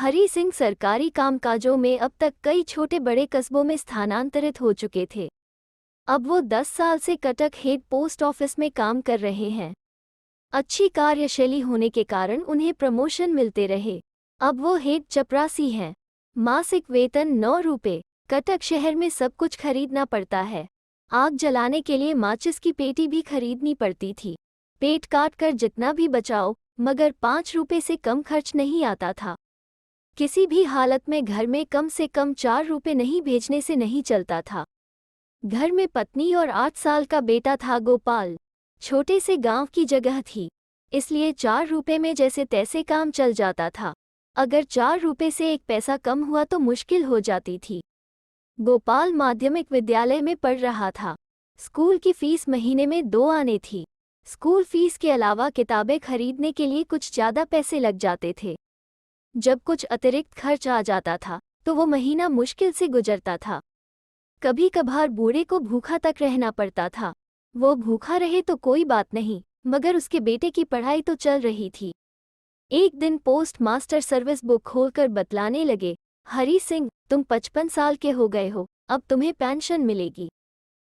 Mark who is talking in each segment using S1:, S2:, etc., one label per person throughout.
S1: हरी सिंह सरकारी कामकाजों में अब तक कई छोटे बड़े कस्बों में स्थानांतरित हो चुके थे। अब वो 10 साल से कटक हेड पोस्ट ऑफिस में काम कर रहे हैं। अच्छी कार्यशैली होने के कारण उन्हें प्रमोशन मिलते रहे। अब वो हेड चपरासी हैं। मासिक वेतन 9 रुपये। कटक शहर में सब कुछ खरीदना पड़ता है। आग जलाने के लिए माचिस की पेटी भी खरीदनी पड़ती थी। पेट काट कर जितना भी बचाओ, मगर 5 रुपये से कम खर्च नहीं आता था। किसी भी हालत में घर में कम से कम 4 रुपये नहीं भेजने से नहीं चलता था। घर में पत्नी और 8 साल का बेटा था गोपाल। छोटे से गांव की जगह थी, इसलिए 4 रुपये में जैसे तैसे काम चल जाता था। अगर 4 रुपये से एक पैसा कम हुआ तो मुश्किल हो जाती थी। गोपाल माध्यमिक विद्यालय में पढ़ रहा था। स्कूल की फीस महीने में 2 आने थी। स्कूल फीस के अलावा किताबें खरीदने के लिए कुछ ज़्यादा पैसे लग जाते थे। जब कुछ अतिरिक्त खर्च आ जाता था तो वो महीना मुश्किल से गुजरता था। कभी कभार बूढ़े को भूखा तक रहना पड़ता था। वो भूखा रहे तो कोई बात नहीं, मगर उसके बेटे की पढ़ाई तो चल रही थी। एक दिन पोस्ट मास्टर सर्विस बुक खोलकर बतलाने लगे, हरी सिंह, तुम 55 साल के हो गए हो, अब तुम्हें पेंशन मिलेगी।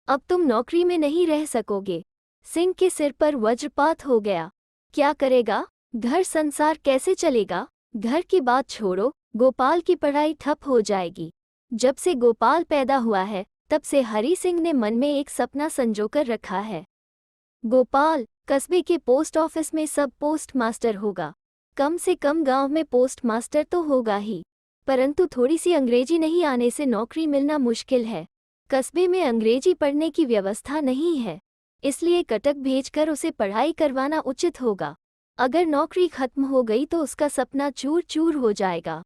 S1: अब तुम नौकरी में नहीं रह सकोगे। सिंह के सिर पर वज्रपात हो गया। क्या करेगा? घर संसार कैसे चलेगा? घर की बात छोड़ो, गोपाल की पढ़ाई ठप हो जाएगी। जब से गोपाल पैदा हुआ है तब से हरी सिंह ने मन में एक सपना संजोकर रखा है। गोपाल कस्बे के पोस्ट ऑफिस में सब पोस्ट मास्टर होगा। कम से कम गांव में पोस्ट मास्टर तो होगा ही, परंतु थोड़ी सी अंग्रेजी नहीं आने से नौकरी मिलना मुश्किल है। कस्बे में अंग्रेजी पढ़ने की व्यवस्था नहीं है, इसलिए कटक भेजकर उसे पढ़ाई करवाना उचित होगा। अगर नौकरी खत्म हो गई तो उसका सपना चूर चूर हो जाएगा।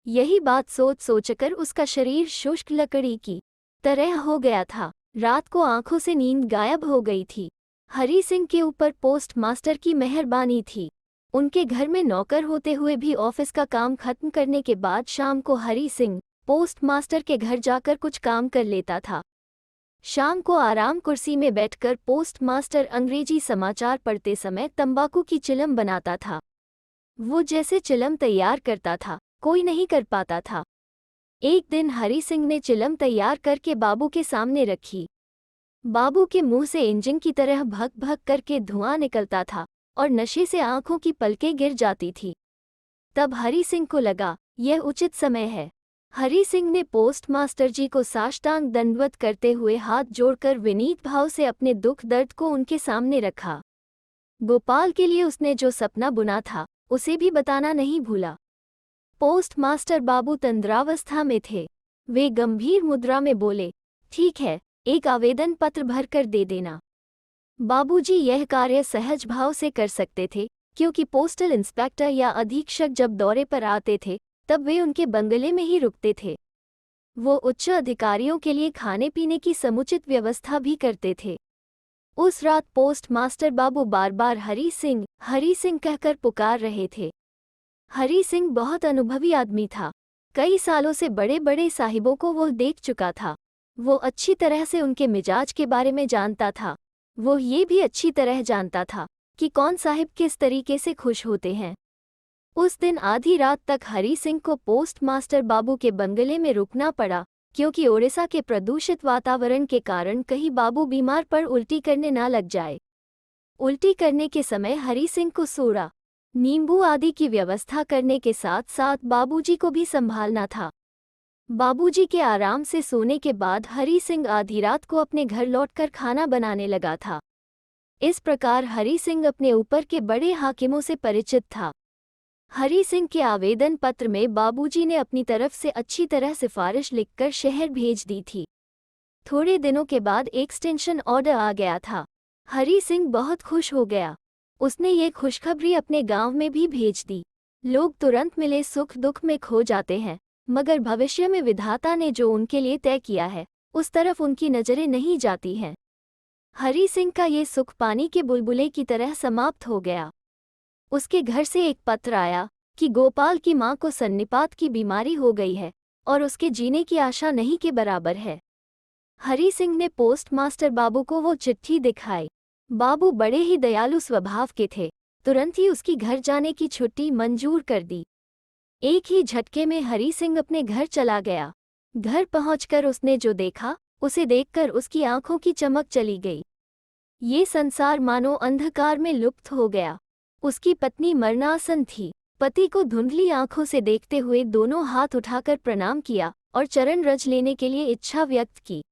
S1: यही बात सोच सोचकर उसका शरीर शुष्क लकड़ी की तरह हो गया था। रात को आंखों से नींद गायब हो गई थी। हरी सिंह के ऊपर पोस्ट मास्टर की मेहरबानी थी। उनके घर में नौकर होते हुए भी ऑफिस का काम खत्म करने के बाद शाम को हरी सिंह पोस्ट मास्टर के घर जाकर कुछ काम कर लेता था। शाम को आराम कुर्सी में बैठकर पोस्ट मास्टर अंग्रेजी समाचार पढ़ते समय तंबाकू की चिलम बनाता था। वो जैसे चिलम तैयार करता था, कोई नहीं कर पाता था। एक दिन हरी सिंह ने चिलम तैयार करके बाबू के सामने रखी। बाबू के मुंह से इंजन की तरह भक भक करके धुआं निकलता था और नशे से आंखों की पलकें गिर जाती थी। तब हरी सिंह को लगा, यह उचित समय है। हरी सिंह ने पोस्ट मास्टर जी को साष्टांग दंडवत करते हुए हाथ जोड़कर विनीत भाव से अपने दुख दर्द को उनके सामने रखा। गोपाल के लिए उसने जो सपना बुना था उसे भी बताना नहीं भूला। पोस्ट मास्टर बाबू तंद्रावस्था में थे। वे गंभीर मुद्रा में बोले, ठीक है, एक आवेदन पत्र भरकर दे देना। बाबूजी यह कार्य सहज भाव से कर सकते थे, क्योंकि पोस्टल इंस्पेक्टर या अधीक्षक जब दौरे पर आते थे तब वे उनके बंगले में ही रुकते थे। वो उच्च अधिकारियों के लिए खाने पीने की समुचित व्यवस्था भी करते थे। उस रात पोस्ट मास्टर बाबू बार बार हरी सिंह कहकर पुकार रहे थे। हरी सिंह बहुत अनुभवी आदमी था। कई सालों से बड़े बड़े साहिबों को वो देख चुका था। वो अच्छी तरह से उनके मिजाज के बारे में जानता था। वो ये भी अच्छी तरह जानता था कि कौन साहिब किस तरीके से खुश होते हैं। उस दिन आधी रात तक हरी सिंह को पोस्ट मास्टर बाबू के बंगले में रुकना पड़ा, क्योंकि ओडिशा के प्रदूषित वातावरण के कारण कहीं बाबू बीमार पड़ उल्टी करने ना लग जाए। उल्टी करने के समय हरी सिंह को सोडा, नींबू आदि की व्यवस्था करने के साथ साथ बाबूजी को भी संभालना था। बाबूजी के आराम से सोने के बाद हरी सिंह आधी रात को अपने घर लौटकर खाना बनाने लगा था। इस प्रकार हरी सिंह अपने ऊपर के बड़े हाकिमों से परिचित था। हरी सिंह के आवेदन पत्र में बाबूजी ने अपनी तरफ से अच्छी तरह सिफारिश लिखकर शहर भेज दी थी। थोड़े दिनों के बाद एक्सटेंशन ऑर्डर आ गया था। हरी सिंह बहुत खुश हो गया। उसने ये खुशखबरी अपने गांव में भी भेज दी। लोग तुरंत मिले सुख दुख में खो जाते हैं, मगर भविष्य में विधाता ने जो उनके लिए तय किया है उस तरफ उनकी नजरें नहीं जाती हैं। हरी सिंह का ये सुख पानी के बुलबुले की तरह समाप्त हो गया। उसके घर से एक पत्र आया कि गोपाल की मां को सन्निपात की बीमारी हो गई है और उसके जीने की आशा नहीं के बराबर है। हरी सिंह ने पोस्ट मास्टर बाबू को वो चिट्ठी दिखाई। बाबू बड़े ही दयालु स्वभाव के थे। तुरंत ही उसकी घर जाने की छुट्टी मंजूर कर दी। एक ही झटके में हरी सिंह अपने घर चला गया। घर पहुंचकर उसने जो देखा, उसे देखकर उसकी आंखों की चमक चली गई। ये संसार मानो अंधकार में लुप्त हो गया। उसकी पत्नी मरणासन थी। पति को धुंधली आंखों से देखते हुए दोनों हाथ उठाकर प्रणाम किया और चरण रज लेने के लिए इच्छा व्यक्त की।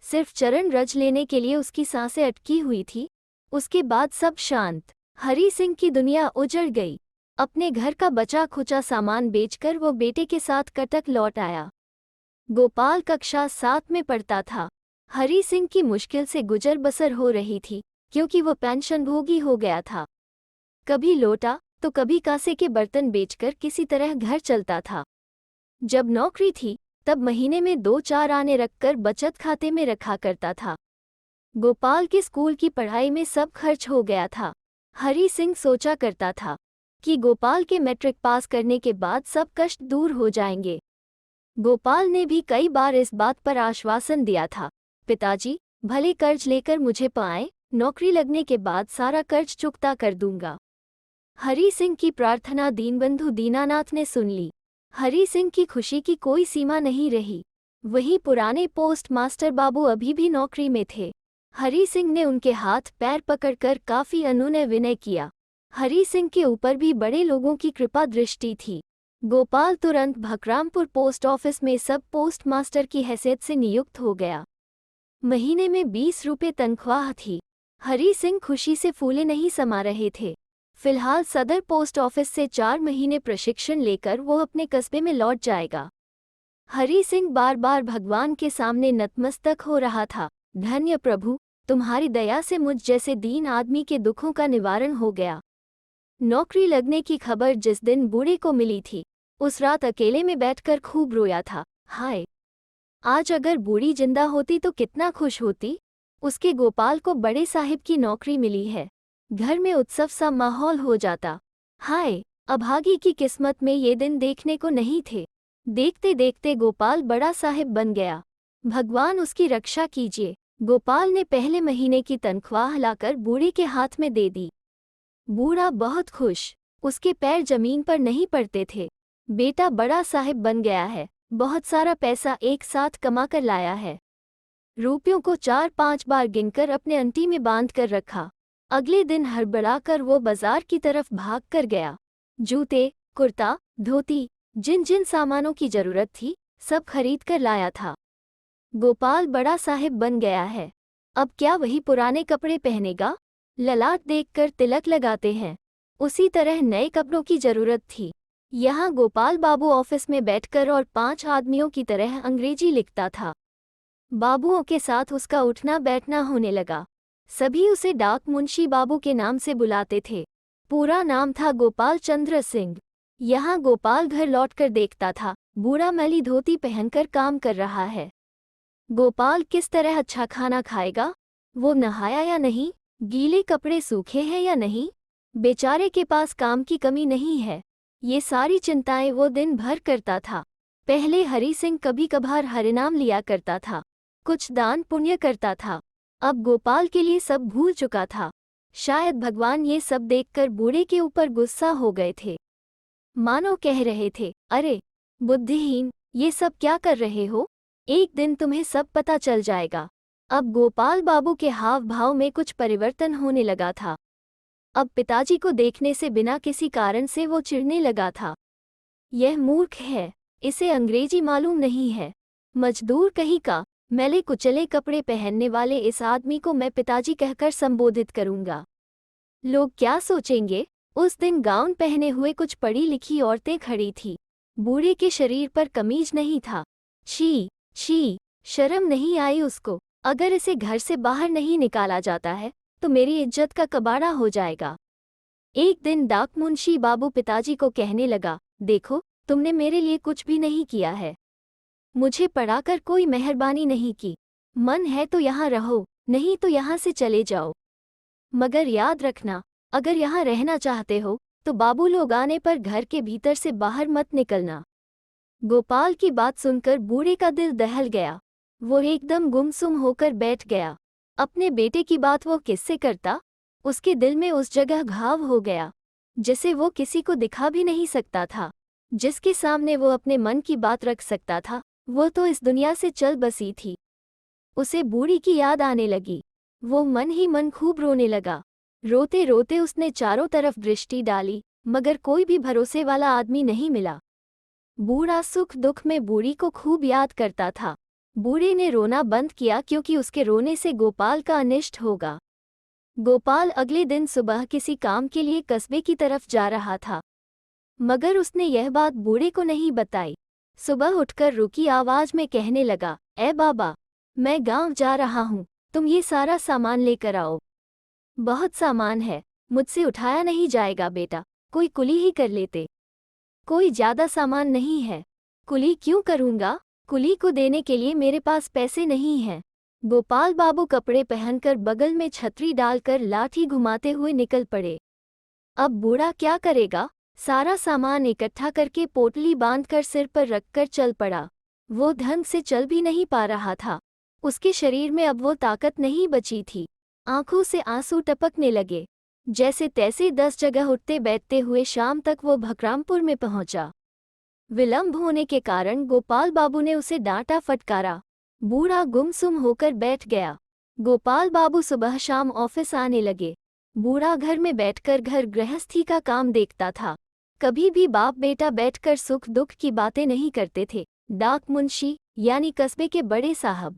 S1: सिर्फ चरण रज लेने के लिए उसकी सांसें अटकी हुई थी। उसके बाद सब शांत। हरी सिंह की दुनिया उजड़ गई। अपने घर का बचा खुचा सामान बेचकर वो बेटे के साथ कटक लौट आया। गोपाल कक्षा 7 में पढ़ता था। हरी सिंह की मुश्किल से गुजर बसर हो रही थी, क्योंकि वो पेंशनभोगी हो गया था। कभी लोटा तो कभी कांसे के बर्तन बेचकर किसी तरह घर चलता था। जब नौकरी थी तब महीने में 2-4 आने रखकर बचत खाते में रखा करता था। गोपाल के स्कूल की पढ़ाई में सब खर्च हो गया था। हरी सिंह सोचा करता था कि गोपाल के मैट्रिक पास करने के बाद सब कष्ट दूर हो जाएंगे। गोपाल ने भी कई बार इस बात पर आश्वासन दिया था, पिताजी भले कर्ज लेकर मुझे पाएं, नौकरी लगने के बाद सारा कर्ज चुकता कर दूंगा। हरी सिंह की प्रार्थना दीनबंधु दीनानाथ ने सुन ली। हरी सिंह की खुशी की कोई सीमा नहीं रही। वही पुराने पोस्ट मास्टर बाबू अभी भी नौकरी में थे। हरी सिंह ने उनके हाथ पैर पकड़कर काफी अनुनय विनय किया। हरी सिंह के ऊपर भी बड़े लोगों की कृपा दृष्टि थी। गोपाल तुरंत भकरामपुर पोस्ट ऑफिस में सब पोस्ट मास्टर की हैसियत से नियुक्त हो गया। महीने में 20 रुपये तनख्वाह थी। हरी सिंह खुशी से फूले नहीं समा रहे थे। फिलहाल सदर पोस्ट ऑफिस से 4 महीने प्रशिक्षण लेकर वो अपने कस्बे में लौट जाएगा। हरी सिंह बार बार भगवान के सामने नतमस्तक हो रहा था, धन्य प्रभु, तुम्हारी दया से मुझ जैसे दीन आदमी के दुखों का निवारण हो गया। नौकरी लगने की खबर जिस दिन बूढ़े को मिली थी, उस रात अकेले में बैठकर खूब रोया था। हाय, आज अगर बूढ़ी जिंदा होती तो कितना खुश होती। उसके गोपाल को बड़े साहिब की नौकरी मिली है। घर में उत्सव सा माहौल हो जाता। हाय, अभागी की किस्मत में ये दिन देखने को नहीं थे। देखते देखते गोपाल बड़ा साहिब बन गया। भगवान उसकी रक्षा कीजिए। गोपाल ने पहले महीने की तनख्वाह लाकर बूढ़े के हाथ में दे दी। बूढ़ा बहुत खुश। उसके पैर जमीन पर नहीं पड़ते थे। बेटा बड़ा साहिब बन गया है, बहुत सारा पैसा एक साथ कमा कर लाया है। रुपयों को 4-5 बार गिनकर अपने अंटी में बांध कर रखा। अगले दिन हड़बड़ाकर वो बाजार की तरफ भाग कर गया। जूते, कुर्ता, धोती, जिन जिन सामानों की जरूरत थी, सब खरीद कर लाया था। गोपाल बड़ा साहिब बन गया है। अब क्या वही पुराने कपड़े पहनेगा? ललाट देखकर तिलक लगाते हैं, उसी तरह नए कपड़ों की जरूरत थी। यहाँ गोपाल बाबू ऑफिस में बैठकर और 5 आदमियों की तरह अंग्रेजी लिखता था। बाबुओं के साथ उसका उठना बैठना होने लगा। सभी उसे डाक मुंशी बाबू के नाम से बुलाते थे। पूरा नाम था गोपाल चंद्र सिंह। यहाँ गोपाल घर लौटकर देखता था, बूढ़ा मैली धोती पहनकर काम कर रहा है। गोपाल किस तरह अच्छा खाना खाएगा? वो नहाया या नहीं? गीले कपड़े सूखे हैं या नहीं? बेचारे के पास काम की कमी नहीं है। ये सारी चिंताएं वो दिन भर करता था। पहले हरी सिंह कभी कभार हरिनाम लिया करता था, कुछ दान पुण्य करता था। अब गोपाल के लिए सब भूल चुका था। शायद भगवान ये सब देखकर बूढ़े के ऊपर गुस्सा हो गए थे। मानो कह रहे थे, अरे बुद्धिहीन, ये सब क्या कर रहे हो? एक दिन तुम्हें सब पता चल जाएगा। अब गोपाल बाबू के हाव भाव में कुछ परिवर्तन होने लगा था। अब पिताजी को देखने से बिना किसी कारण से वो चिढ़ने लगा था। यह मूर्ख है, इसे अंग्रेजी मालूम नहीं है। मजदूर कहीं का, मैले कुचले कपड़े पहनने वाले इस आदमी को मैं पिताजी कहकर संबोधित करूंगा। लोग क्या सोचेंगे? उस दिन गाउन पहने हुए कुछ पढ़ी लिखी औरतें खड़ी थी। बूढ़े के शरीर पर कमीज नहीं था। छी छी, शर्म नहीं आई उसको। अगर इसे घर से बाहर नहीं निकाला जाता है तो मेरी इज्जत का कबाड़ा हो जाएगा। एक दिन डाक मुंशी बाबू पिताजी को कहने लगा, देखो, तुमने मेरे लिए कुछ भी नहीं किया है। मुझे पढ़ाकर कोई मेहरबानी नहीं की। मन है तो यहाँ रहो, नहीं तो यहाँ से चले जाओ। मगर याद रखना, अगर यहाँ रहना चाहते हो तो बाबू लोग आने पर घर के भीतर से बाहर मत निकलना। गोपाल की बात सुनकर बूढ़े का दिल दहल गया। वो एकदम गुमसुम होकर बैठ गया। अपने बेटे की बात वो किससे करता? उसके दिल में उस जगह घाव हो गया जिसे वो किसी को दिखा भी नहीं सकता था। जिसके सामने वो अपने मन की बात रख सकता था, वो तो इस दुनिया से चल बसी थी। उसे बूढ़ी की याद आने लगी। वो मन ही मन खूब रोने लगा। रोते रोते उसने चारों तरफ दृष्टि डाली, मगर कोई भी भरोसे वाला आदमी नहीं मिला। बूढ़ा सुख दुख में बूढ़ी को खूब याद करता था। बूढ़े ने रोना बंद किया क्योंकि उसके रोने से गोपाल का अनिष्ट होगा। गोपाल अगले दिन सुबह किसी काम के लिए कस्बे की तरफ जा रहा था, मगर उसने यह बात बूढ़े को नहीं बताई। सुबह उठकर रुकी आवाज में कहने लगा, ए बाबा, मैं गांव जा रहा हूँ, तुम ये सारा सामान लेकर आओ। बहुत सामान है, मुझसे उठाया नहीं जाएगा बेटा, कोई कुली ही कर लेते। कोई ज्यादा सामान नहीं है। कुली क्यों करूँगा? कुली को देने के लिए मेरे पास पैसे नहीं हैं। गोपाल बाबू कपड़े पहनकर बगल में छतरी डालकर लाठी घुमाते हुए निकल पड़े। अब बूढ़ा क्या करेगा? सारा सामान इकट्ठा करके पोटली बांधकर सिर पर रखकर चल पड़ा। वो ढंग से चल भी नहीं पा रहा था। उसके शरीर में अब वो ताकत नहीं बची थी। आंखों से आंसू टपकने लगे। जैसे तैसे 10 जगह उठते बैठते हुए शाम तक वो भकरामपुर में पहुंचा। विलंब होने के कारण गोपाल बाबू ने उसे डांटा फटकारा। बूढ़ा गुमसुम होकर बैठ गया। गोपाल बाबू सुबह शाम ऑफिस आने लगे। बूढ़ा घर में बैठकर घर गृहस्थी का काम देखता था। कभी भी बाप बेटा बैठकर सुख दुख की बातें नहीं करते थे। डाक मुंशी यानी कस्बे के बड़े साहब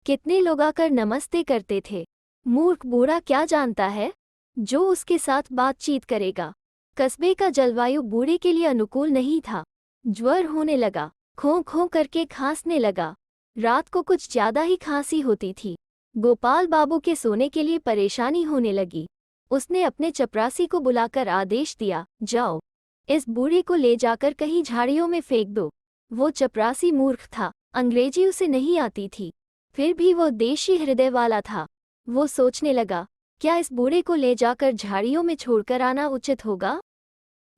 S1: कितने लोग आकर नमस्ते करते थे। मूर्ख बूढ़ा क्या जानता है जो उसके साथ बातचीत करेगा। कस्बे का जलवायु बूढ़े के लिए अनुकूल नहीं था। ज्वर होने लगा, खों खों करके खांसने लगा। रात को कुछ ज्यादा ही खांसी होती थी। गोपाल बाबू के सोने के लिए परेशानी होने लगी। उसने अपने चपरासी को बुलाकर आदेश दिया, जाओ, इस बूढ़े को ले जाकर कहीं झाड़ियों में फेंक दो। वो चपरासी मूर्ख था, अंग्रेजी उसे नहीं आती थी, फिर भी वो देशी हृदय वाला था। वो सोचने लगा, क्या इस बूढ़े को ले जाकर झाड़ियों में छोड़कर आना उचित होगा?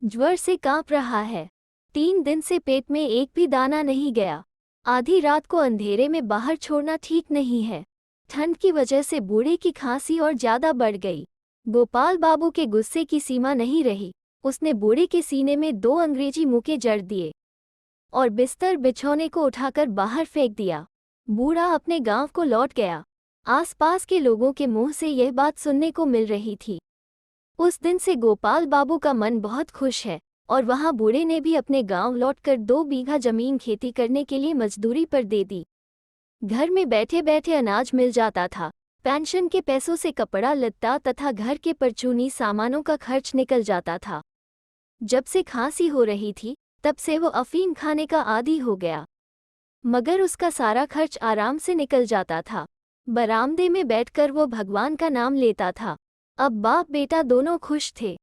S1: ज्वर से कांप रहा है। 3 दिन से पेट में एक भी दाना नहीं गया। आधी रात को अंधेरे में बाहर छोड़ना ठीक नहीं है। ठंड की वजह से बूढ़े की खांसी और ज्यादा बढ़ गई। गोपाल बाबू के गुस्से की सीमा नहीं रही। उसने बूढ़े के सीने में 2 अंग्रेजी मुक्के जड़ दिए और बिस्तर बिछौने को उठाकर बाहर फेंक दिया। बूढ़ा अपने गांव को लौट गया। आसपास के लोगों के मुंह से यह बात सुनने को मिल रही थी। उस दिन से गोपाल बाबू का मन बहुत खुश है और वहां बूढ़े ने भी अपने गांव लौटकर 2 बीघा जमीन खेती करने के लिए मजदूरी पर दे दी। घर में बैठे बैठे अनाज मिल जाता था। पेंशन के पैसों से कपड़ा लत्ता तथा घर के परचूनी सामानों का खर्च निकल जाता था। जब से खांसी हो रही थी तब से वो अफीम खाने का आदी हो गया, मगर उसका सारा खर्च आराम से निकल जाता था। बरामदे में बैठकर वो भगवान का नाम लेता था। अब बाप बेटा दोनों खुश थे।